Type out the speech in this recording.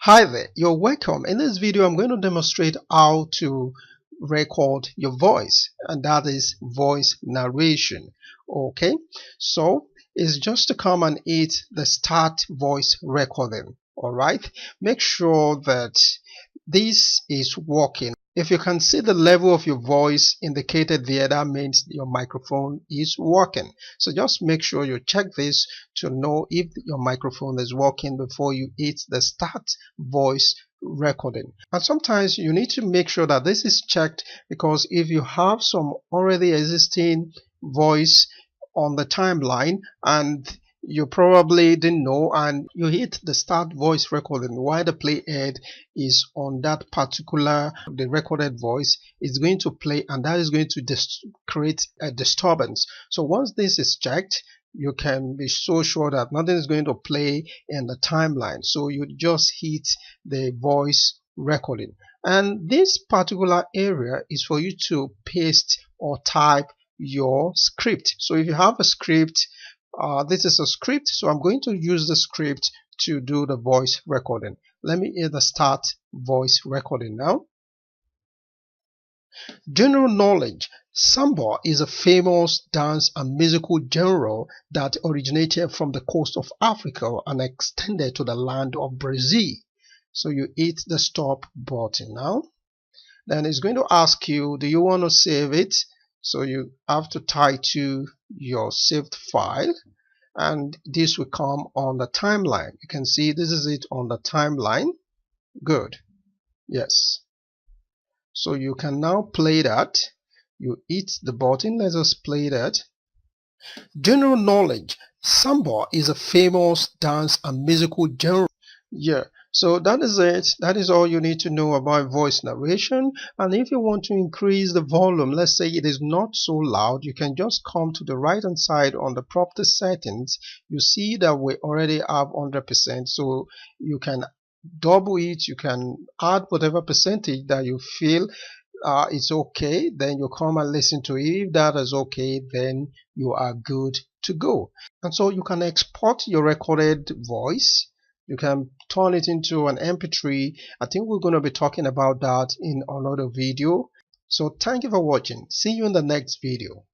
Hi there, you're welcome. In this video, I'm going to demonstrate how to record your voice, and that is voice narration. Okay, so it's just to come and hit the start voice recording. All right, make sure that this is working. If you can see the level of your voice indicated there, that means your microphone is working. So just make sure you check this to know if your microphone is working before you hit the start voice recording. And sometimes you need to make sure that this is checked, because if you have some already existing voice on the timeline and you probably didn't know, and you hit the start voice recording while the playhead is on that particular the recorded voice, is going to play, and that is going to create a disturbance. So once this is checked, you can be so sure that nothing is going to play in the timeline. So you just hit the voice recording, and this particular area is for you to paste or type your script. So if you have a script, this is a script, so I'm going to use the script to do the voice recording. Let me hit the start voice recording now. General knowledge: samba is a famous dance and musical genre that originated from the coast of Africa and extended to the land of Brazil. So you hit the stop button now. Then it's going to ask you, do you want to save it? So you have to title your saved file, and this will come on the timeline. You can see this is it on the timeline. Good. Yes. So you can now play that. You hit the button. Let us play that. General knowledge: samba is a famous dance and musical genre. Yeah, so that is it. That is all you need to know about voice narration. And if you want to increase the volume, let's say it is not so loud, you can just come to the right hand side on the property settings. You see that we already have 100%, so you can double it. You can add whatever percentage that you feel it's okay. Then you come and listen to it. If that is okay, then you are good to go. And so you can export your recorded voice. You can turn it into an MP3. I think we're going to be talking about that in another video. So thank you for watching. See you in the next video.